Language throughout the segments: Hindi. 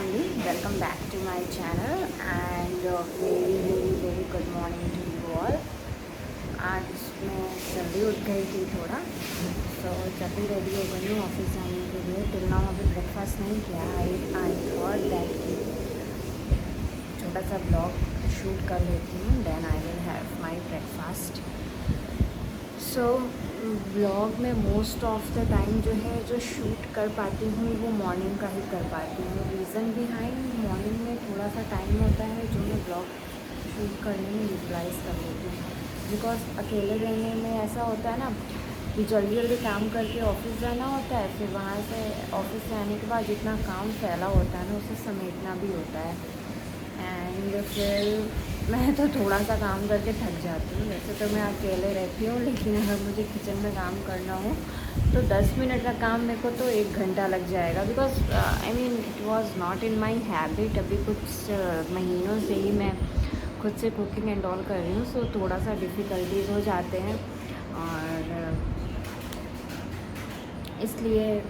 family, welcome back to my channel and very good morning to you all. आज मैं जल्दी उठ गई थी थोड़ा, तो जल्दी रेडी हो गई हूँ ऑफिस जाने के लिए। टिल नाउ अभी ब्रेकफास्ट नहीं किया। आई थॉट दैट कि छोटा सा ब्लॉग शूट कर लेती हूँ, then I will have my breakfast. So blog में मोस्ट ऑफ द टाइम जो है जो शूट कर पाती हूँ वो मॉर्निंग का ही कर पाती हूँ। रीज़न बिहाइंड मॉर्निंग में थोड़ा सा टाइम होता है जो मैं ब्लॉग शूट करने में यूटिलाइज़ कर लेती हूँ। बिकॉज अकेले रहने में ऐसा होता है ना कि जल्दी जल्दी काम करके ऑफिस जाना होता है, फिर वहाँ से ऑफिस से आने के बाद जितना काम फैला होता है ना उसे समेटना भी होता है। एंड फिर मैं तो थोड़ा सा काम करके थक जाती हूँ। वैसे तो मैं अकेले रहती हूँ, लेकिन अगर मुझे किचन में काम करना हो तो 10 मिनट का काम मेरे को तो 1 घंटा लग जाएगा। Because I mean it was not in my habit. अभी कुछ महीनों से ही मैं खुद से कुकिंग एंड ऑल कर रही हूँ, सो थोड़ा सा डिफ़िकल्टीज हो जाते हैं। और इसलिए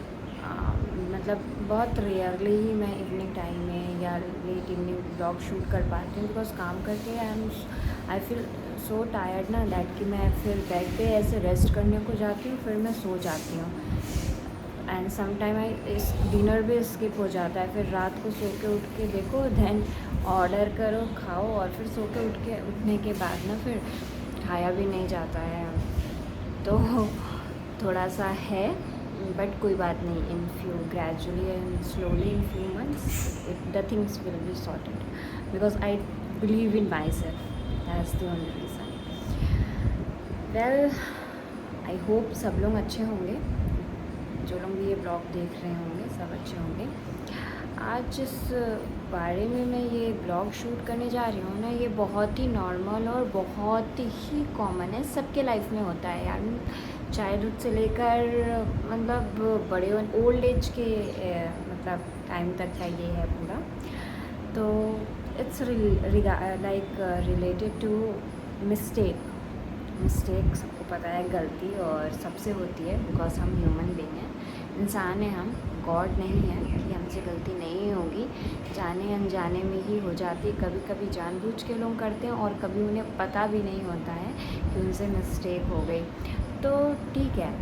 मतलब बहुत रेयरली ही मैं इवनिंग टाइम में या लेट इवनिंग ब्लॉग शूट कर पाती हूँ। बिकॉज काम करके आई फील सो टायर्ड ना दैट कि मैं फिर बेड पे ऐसे रेस्ट करने को जाती हूँ, फिर मैं सो जाती हूँ। एंड सम टाइम इस डिनर भी स्किप हो जाता है। फिर रात को सो के उठ के देखो, देन ऑर्डर करो, खाओ, और फिर सो के उठने के बाद ना फिर खाया भी नहीं जाता है। तो थोड़ा सा है, बट कोई बात नहीं। In few gradually and slowly in few months the things will be sorted, because I believe in my self, that's the only reason. Well, I hope सब लोग अच्छे होंगे, जो लोग भी ये ब्लॉग देख रहे होंगे सब अच्छे होंगे। आज जिस बारे में मैं ये ब्लॉग शूट करने जा रही हूँ ना, ये बहुत ही नॉर्मल और बहुत ही कॉमन है, सबके लाइफ में होता है यार। चाइल्डहुड से लेकर मतलब बड़े ओल्ड एज के मतलब टाइम तक का ये है पूरा। तो it's like related to mistake सबको पता है, गलती और सबसे होती है। बिकॉज हम ह्यूमन बीइंग हैं, इंसान है, हम गॉड नहीं है कि हमसे गलती नहीं होगी। जाने अनजाने में ही हो जाती है, कभी कभी जानबूझ के लोग करते हैं और कभी उन्हें पता भी नहीं होता है कि उनसे मिस्टेक हो गई। तो ठीक है,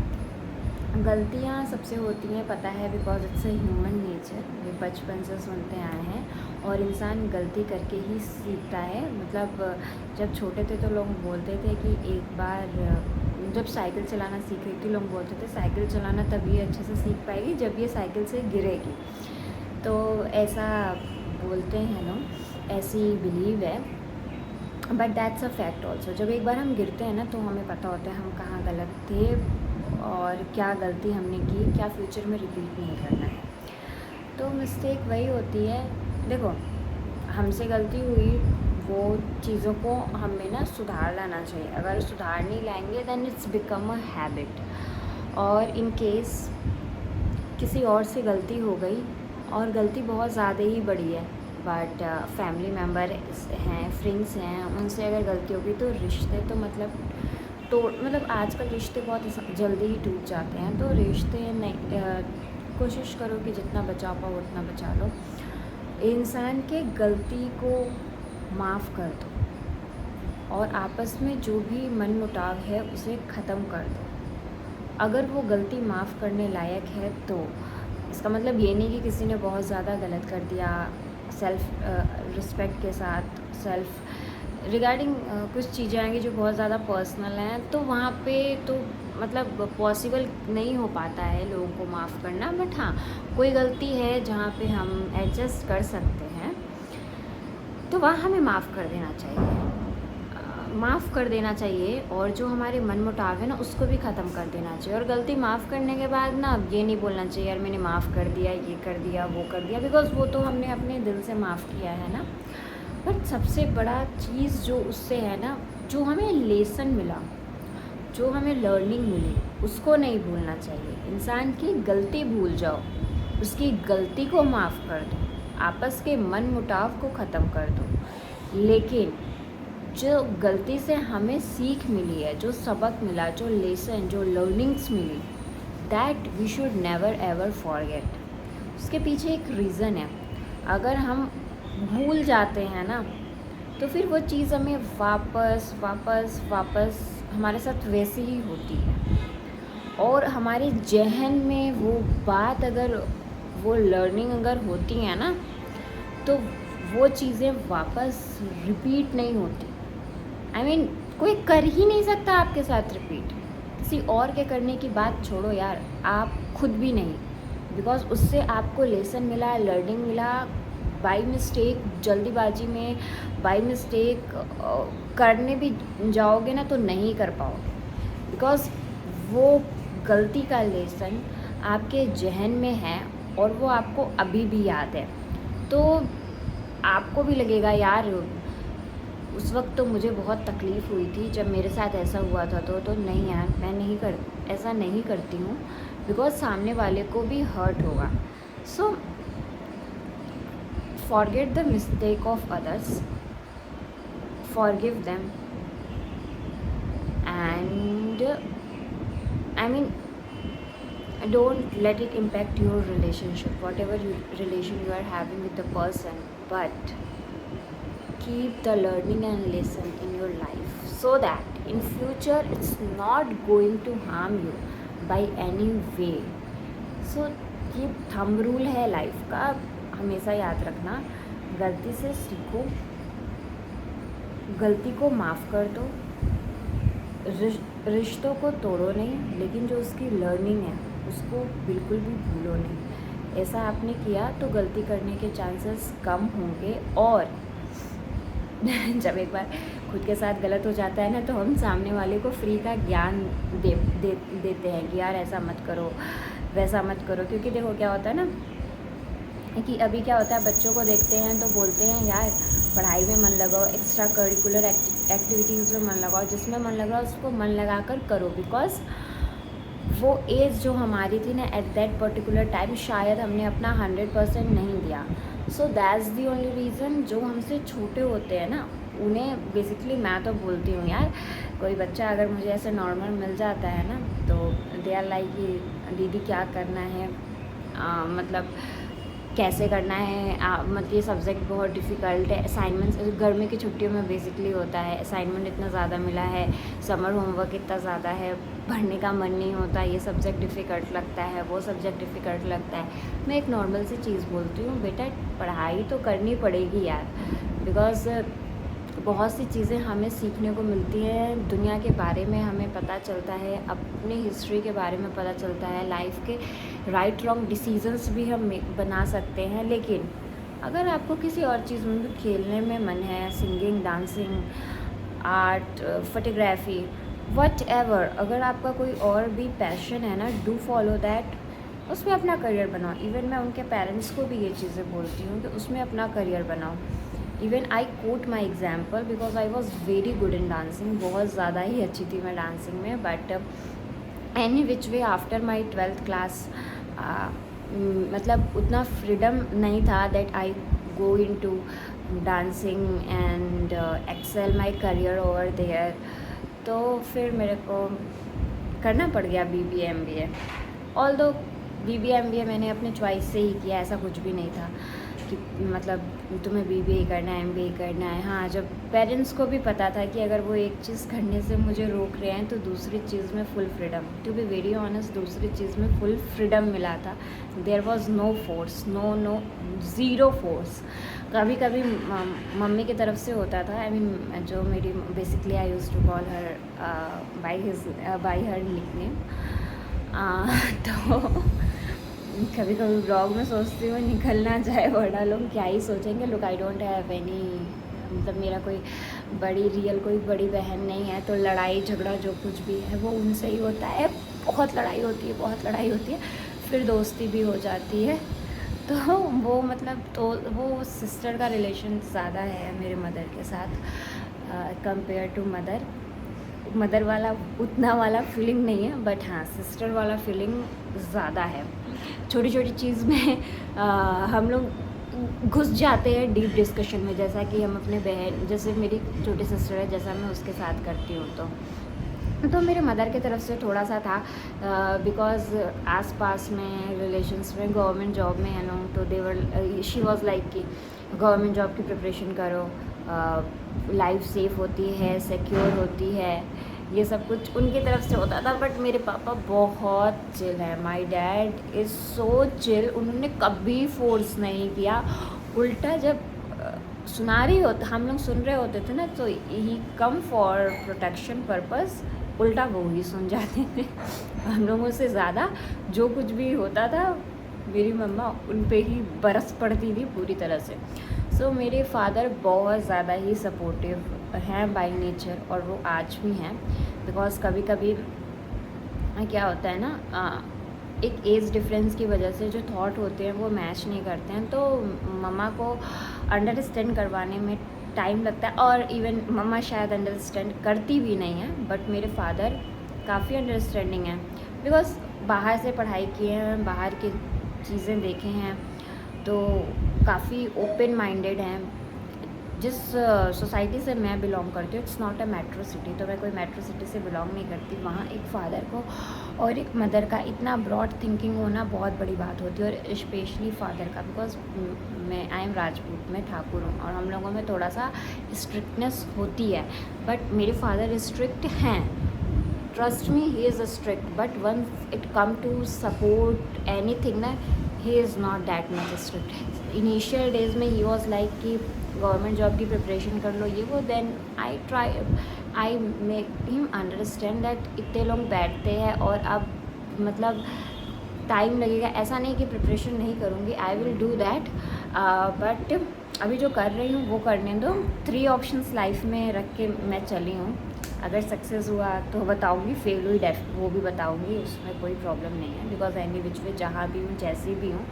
गलतियाँ सबसे होती हैं, पता है, because it's a human nature. ये बचपन से सुनते आए हैं और इंसान गलती करके ही सीखता है। मतलब जब छोटे थे तो लोग बोलते थे कि एक बार जब साइकिल चलाना सीख रही थी, लोग बोलते थे साइकिल चलाना तभी अच्छे से सीख पाएगी जब ये साइकिल से गिरेगी। तो ऐसा बोलते हैं लोग, ऐसी बिलीव है, but that's a fact also. जब एक बार हम गिरते हैं ना तो हमें पता होता है हम कहाँ गलत थे और क्या गलती हमने की, क्या फ्यूचर में रिपीट नहीं करना है। तो मिस्टेक वही होती है, देखो हमसे गलती हुई, वो चीज़ों को हमें ना सुधार लाना चाहिए। अगर सुधार नहीं लाएंगे then it's become a habit. और इन केस किसी और से गलती हो गई और गलती बहुत ज़्यादा ही बड़ी है, बट फैमिली मेम्बर हैं, फ्रेंड्स हैं, उनसे अगर गलती होगी तो रिश्ते तो मतलब आजकल रिश्ते बहुत जल्दी ही टूट जाते हैं। तो रिश्ते नहीं, कोशिश करो कि जितना बचा पाओ उतना बचा लो। इंसान के गलती को माफ़ कर दो और आपस में जो भी मनमुटाव है उसे ख़त्म कर दो। अगर वो गलती माफ़ करने लायक है तो इसका मतलब ये नहीं कि किसी ने बहुत ज़्यादा गलत कर दिया। सेल्फ रिस्पेक्ट के साथ सेल्फ रिगार्डिंग कुछ चीज़ें आएंगी जो बहुत ज़्यादा पर्सनल हैं, तो वहाँ पे तो मतलब पॉसिबल नहीं हो पाता है लोगों को माफ़ करना। बट हाँ, कोई गलती है जहाँ पे हम एडजस्ट कर सकते हैं तो वहाँ हमें माफ़ कर देना चाहिए, माफ़ कर देना चाहिए। और जो हमारे मनमुटाव है ना उसको भी ख़त्म कर देना चाहिए। और गलती माफ़ करने के बाद ना ये नहीं बोलना चाहिए यार मैंने माफ़ कर दिया, ये कर दिया, वो कर दिया, बिकॉज़ वो तो हमने अपने दिल से माफ़ किया है ना। बट सबसे बड़ा चीज़ जो उससे है ना, जो हमें लेसन मिला, जो हमें लर्निंग मिली, उसको नहीं भूलना चाहिए। इंसान की गलती भूल जाओ, उसकी गलती को माफ़ कर दो, आपस के मनमुटाव को ख़त्म कर दो। लेकिन जो गलती से हमें सीख मिली है, जो सबक मिला, जो लेसन, जो लर्निंग्स मिली, that we should never ever forget. उसके पीछे एक रीज़न है। अगर हम भूल जाते हैं ना, तो फिर वो चीज़ हमें वापस वापस वापस हमारे साथ वैसे ही होती है। और हमारे ज़हन में वो बात अगर, वो लर्निंग अगर होती है ना, तो वो चीज़ें वापस रिपीट नहीं होती। I mean, कोई कर ही नहीं सकता आपके साथ रिपीट। किसी और के करने की बात छोड़ो यार, आप खुद भी नहीं। बिकॉज़ उससे आपको लेसन मिला, लर्निंग मिला। बाई मिस्टेक, जल्दीबाजी में बाई मिस्टेक करने भी जाओगे ना तो नहीं कर पाओगे। बिकॉज़ वो गलती का लेसन आपके ज़हन में है और वो आपको अभी भी याद है। तो आपको भी लगेगा यार, उस वक्त तो मुझे बहुत तकलीफ़ हुई थी जब मेरे साथ ऐसा हुआ था, तो नहीं यार, मैं ऐसा नहीं करती हूँ। बिकॉज़ सामने वाले को भी हर्ट होगा। So forget the mistake of others, forgive them, and I mean don't let it impact your relationship, whatever relation you are having with the person, but keep the learning and lesson in your life so that in future it's not going to harm you by any way. So ये थंब रूल है लाइफ का, हमेशा याद रखना। गलती से सीखो, गलती को माफ़ कर दो, रिश्तों को तोड़ो नहीं, लेकिन जो उसकी लर्निंग है उसको बिल्कुल भी भूलो नहीं। ऐसा आपने किया तो गलती करने के चांसेस कम होंगे। और जब एक बार खुद के साथ गलत हो जाता है ना, तो हम सामने वाले को फ्री का ज्ञान देते हैं कि यार ऐसा मत करो, वैसा मत करो। क्योंकि देखो क्या होता है ना, कि अभी क्या होता है, बच्चों को देखते हैं तो बोलते हैं यार पढ़ाई में मन लगाओ, एक्स्ट्रा करिकुलर एक्टिविटीज़ में मन लगाओ, जिसमें मन लगा उसको मन लगा कर करो। बिकॉज़ वो एज जो हमारी थी ना, एट दैट पर्टिकुलर टाइम शायद हमने अपना 100% नहीं दिया। So that's the only reason. जो हमसे छोटे होते हैं ना, उन्हें बेसिकली मैं तो बोलती हूँ यार, कोई बच्चा अगर मुझे ऐसे नॉर्मल मिल जाता है ना, तो दे आर लाइक कि दीदी क्या करना है, मतलब कैसे करना है, मतलब ये सब्जेक्ट बहुत डिफ़िकल्ट है। असाइनमेंट्स गर्मी की छुट्टियों में बेसिकली होता है, असाइनमेंट इतना ज़्यादा मिला है, समर होमवर्क इतना ज़्यादा है, पढ़ने का मन नहीं होता, ये सब्जेक्ट डिफ़िकल्ट लगता है, वो सब्जेक्ट डिफ़िकल्ट लगता है। मैं एक नॉर्मल सी चीज़ बोलती हूँ, बेटा पढ़ाई तो करनी पड़ेगी यार। बिकॉज़ बहुत सी चीज़ें हमें सीखने को मिलती हैं, दुनिया के बारे में हमें पता चलता है, अपनी हिस्ट्री के बारे में पता चलता है, लाइफ के राइट रॉन्ग डिसीजंस भी हम बना सकते हैं। लेकिन अगर आपको किसी और चीज़ में भी खेलने में मन है, singing, dancing, art, photography, whatever, अगर आपका कोई और भी पैशन है ना, डू फॉलो दैट, उसमें अपना करियर बनाओ। इवन मैं उनके पेरेंट्स को भी ये चीज़ें बोलती हूँ कि उसमें अपना करियर बनाओ। Even I quote my example because I was very good in dancing, बहुत ज़्यादा ही अच्छी थी मैं डांसिंग में। But any which way after my 12th class, मतलब उतना फ्रीडम नहीं था that I go in to dancing and excel my career over there. तो फिर मेरे को करना पड़ गया BBA MBA। Although BBA MBA मैंने अपने चॉइस से ही किया, ऐसा कुछ भी नहीं था कि मतलब तुम्हें BBA करना है, MBA करना है। हाँ, जब पेरेंट्स को भी पता था कि अगर वो एक चीज़ करने से मुझे रोक रहे हैं तो दूसरी चीज़ में full freedom, to be very honest, दूसरी चीज़ में फुल फ्रीडम मिला था। There was no force, no zero force. कभी कभी मम्मी की तरफ से होता था, आई मीन जो मेरी basically I use to call her by her nickname. तो कभी कभी ब्लॉग में सोचती हूँ निकलना चाहे बड़ा, लोग क्या ही सोचेंगे। Look, I don't have any, मतलब मेरा कोई कोई बड़ी बहन नहीं है, तो लड़ाई झगड़ा जो कुछ भी है वो उनसे ही होता है। बहुत लड़ाई होती है, फिर दोस्ती भी हो जाती है। तो वो मतलब, तो वो सिस्टर का रिलेशन ज़्यादा है मेरे मदर के साथ कंपेयर टू मदर वाला उतना वाला फीलिंग नहीं है, बट हाँ सिस्टर वाला फीलिंग ज़्यादा है। छोटी छोटी चीज़ में हम लोग घुस जाते हैं डीप डिस्कशन में, जैसा कि हम अपने बहन, जैसे मेरी छोटी सिस्टर है, जैसा मैं उसके साथ करती हूँ। तो मेरे मदर की तरफ से थोड़ा सा था, बिकॉज आस पास में रिलेशंस में गवर्नमेंट जॉब में है ना, तो देवर शी वाज लाइक कि गवर्नमेंट जॉब की प्रिपरेशन करो, लाइफ सेफ होती है, सिक्योर होती है, ये सब कुछ उनकी तरफ से होता था। बट मेरे पापा बहुत चिल है, my dad is so chill. उन्होंने कभी फोर्स नहीं किया, उल्टा जब सुना रही होते, हम लोग सुन रहे होते थे ना, तो ही कम फॉर प्रोटेक्शन पर्पस, उल्टा वो ही सुन जाते थे। हम लोगों से ज़्यादा जो कुछ भी होता था मेरी मम्मा उन पे ही बरस पड़ती थी पूरी तरह से। सो मेरे फादर बहुत ज़्यादा ही सपोर्टिव हैं बाय नेचर, और वो आज भी हैं। बिकॉज़ कभी कभी क्या होता है ना, एक एज डिफरेंस की वजह से जो थॉट होते हैं वो मैच नहीं करते हैं, तो मम्मा को अंडरस्टैंड करवाने में टाइम लगता है, और इवन मम्मा शायद अंडरस्टैंड करती भी नहीं है, बट मेरे फादर काफ़ी अंडरस्टैंडिंग हैं। बिकॉज़ बाहर से पढ़ाई किए हैं, बाहर की चीज़ें देखे हैं, तो काफ़ी ओपन माइंडेड हैं। जिस सोसाइटी से मैं बिलोंग करती हूँ, it's not a metro city, तो मैं कोई मेट्रो सिटी से बिलोंग नहीं करती। वहाँ एक फ़ादर को और एक मदर का इतना ब्रॉड थिंकिंग होना बहुत बड़ी बात होती है, और स्पेशली फादर का, बिकॉज मैं आई एम राजपूत, मैं ठाकुर हूँ, और हम लोगों में थोड़ा सा स्ट्रिक्टनेस होती है। बट मेरे फादर स्ट्रिक्ट हैं, trust me, he is strict, but once it come to support anything ना, he is not that much strict. Initial days में ही वॉज लाइक कि गवर्नमेंट जॉब की प्रिपरेशन कर लो, ये वो, then I make him understand that इतने लोग बैठते हैं, और अब मतलब टाइम लगेगा, ऐसा नहीं कि प्रिपरेशन नहीं करूँगी, I will do that, but अभी जो कर रही हूँ वो करने दो। 3 ऑप्शंस लाइफ में रख के मैं चली हूँ, अगर सक्सेस हुआ तो बताऊँगी, फेल हुई वो भी बताऊँगी, उसमें कोई प्रॉब्लम नहीं है। बिकॉज एनी विच वे जहाँ भी हूँ, जैसी भी हूँ,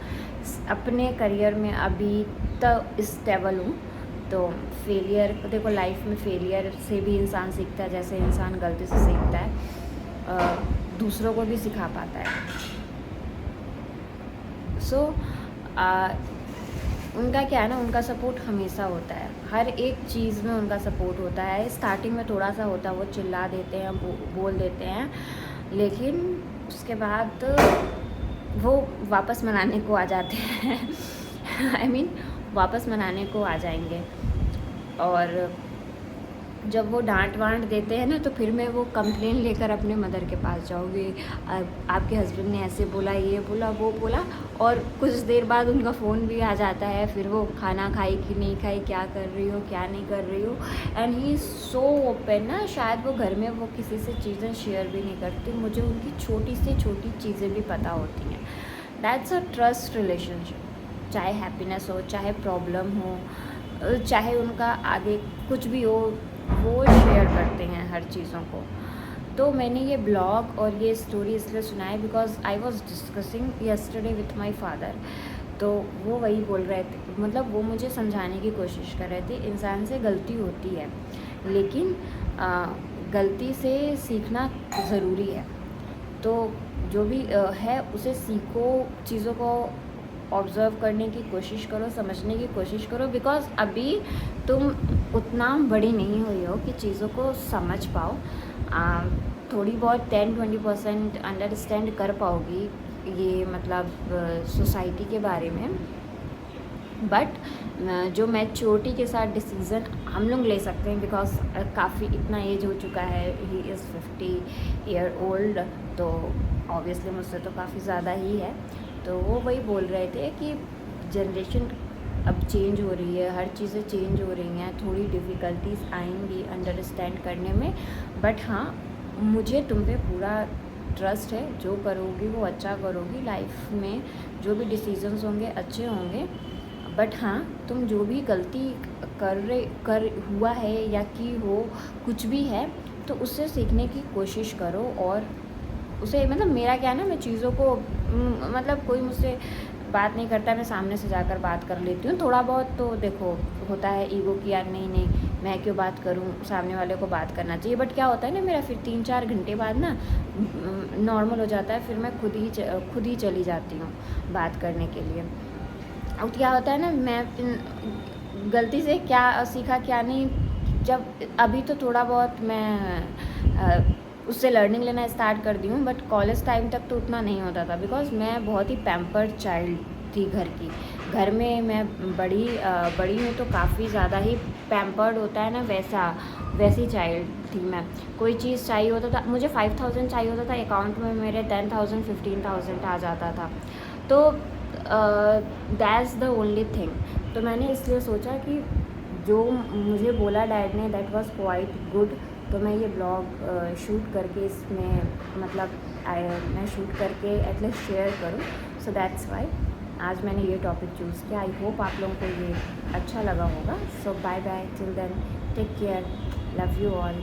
अपने करियर में अभी तक स्टेबल हूँ। तो फेलियर, देखो लाइफ में फेलियर से भी इंसान सीखता है, जैसे इंसान गलती से सीखता है, दूसरों को भी सिखा पाता है। सो उनका क्या है ना, उनका सपोर्ट हमेशा होता है, हर एक चीज़ में उनका सपोर्ट होता है। स्टार्टिंग में थोड़ा सा होता है, वो चिल्ला देते हैं, बोल देते हैं, लेकिन उसके बाद वो वापस मनाने को आ जाते हैं। आई मीन वापस मनाने को आ जाएंगे, और जब वो डांट वांट देते हैं ना, तो फिर मैं वो कंप्लेन लेकर अपने मदर के पास जाऊँगी, आपके हस्बैंड ने ऐसे बोला, ये बोला, वो बोला, और कुछ देर बाद उनका फ़ोन भी आ जाता है, फिर वो खाना खाई कि नहीं खाई, क्या कर रही हो, क्या नहीं कर रही हो, and he is so open ना, शायद वो घर में वो किसी से चीज़ें शेयर भी नहीं करती, मुझे उनकी छोटी से छोटी चीज़ें भी पता होती हैं। दैट्स अ ट्रस्ट रिलेशनशिप, चाहे हैप्पीनेस हो, चाहे प्रॉब्लम हो, चाहे उनका आगे कुछ भी हो, वो शेयर करते हैं हर चीज़ों को। तो मैंने ये ब्लॉग और ये स्टोरी इसलिए सुनाई because I was discussing yesterday with my father. तो वो वही बोल रहे थे, मतलब वो मुझे समझाने की कोशिश कर रहे थे, इंसान से गलती होती है, लेकिन गलती से सीखना ज़रूरी है। तो जो भी है उसे सीखो, चीज़ों को ऑब्ज़र्व करने की कोशिश करो, समझने की कोशिश करो, बिकॉज़ अभी तुम उतना बड़ी नहीं हुई हो कि चीज़ों को समझ पाओ। थोड़ी बहुत 10-20% अंडरस्टैंड कर पाओगी ये मतलब सोसाइटी के बारे में, बट जो मैच्योरिटी के साथ डिसीज़न हम लोग ले सकते हैं, बिकॉज काफ़ी इतना एज हो चुका है, ही इज़ 50 ईयर ओल्ड, तो ऑब्वियसली मुझसे तो काफ़ी ज़्यादा ही है। तो वो वही बोल रहे थे कि जनरेशन अब चेंज हो रही है, हर चीज़ें चेंज हो रही हैं, थोड़ी डिफ़िकल्टीज आएंगी अंडरस्टैंड करने में, बट हाँ मुझे तुम पे पूरा ट्रस्ट है, जो करोगी वो अच्छा करोगी, लाइफ में जो भी डिसीजंस होंगे अच्छे होंगे। बट हाँ, तुम जो भी गलती कर हुआ है या की हो, कुछ भी है, तो उससे सीखने की कोशिश करो, और उसे मतलब मेरा क्या है ना, मैं चीज़ों को मतलब कोई मुझसे बात नहीं करता, मैं सामने से जाकर बात कर लेती हूँ। थोड़ा बहुत तो देखो होता है ईगो की, यार नहीं मैं क्यों बात करूँ, सामने वाले को बात करना चाहिए, बट क्या होता है ना, मेरा फिर 3-4 घंटे बाद ना नॉर्मल हो जाता है, फिर मैं खुद ही चली जाती हूँ बात करने के लिए। और क्या होता है ना, मैं गलती से क्या सीखा क्या नहीं, जब अभी तो थोड़ा बहुत मैं उससे लर्निंग लेना स्टार्ट कर दी हूँ, बट कॉलेज टाइम तक तो उतना नहीं होता था, बिकॉज मैं बहुत ही पैम्पर्ड चाइल्ड थी घर की। घर में मैं बड़ी हूँ तो काफ़ी ज़्यादा ही पैम्पर्ड होता है ना, वैसी चाइल्ड थी मैं। कोई चीज़ चाहिए होता था, मुझे 5000 चाहिए होता था, अकाउंट में मेरे 10,000 15,000 आ जाता था। तो दैट्स द ओनली थिंग। तो मैंने इसलिए सोचा कि जो मुझे बोला डैड ने दैट वाज क्वाइट गुड, तो मैं ये ब्लॉग शूट करके इसमें मतलब मैं शूट करके एटलीस्ट शेयर करूँ। सो दैट्स वाई आज मैंने ये टॉपिक चूज़ किया। आई होप आप लोगों को ये अच्छा लगा होगा। So bye bye, till then take care, love you all.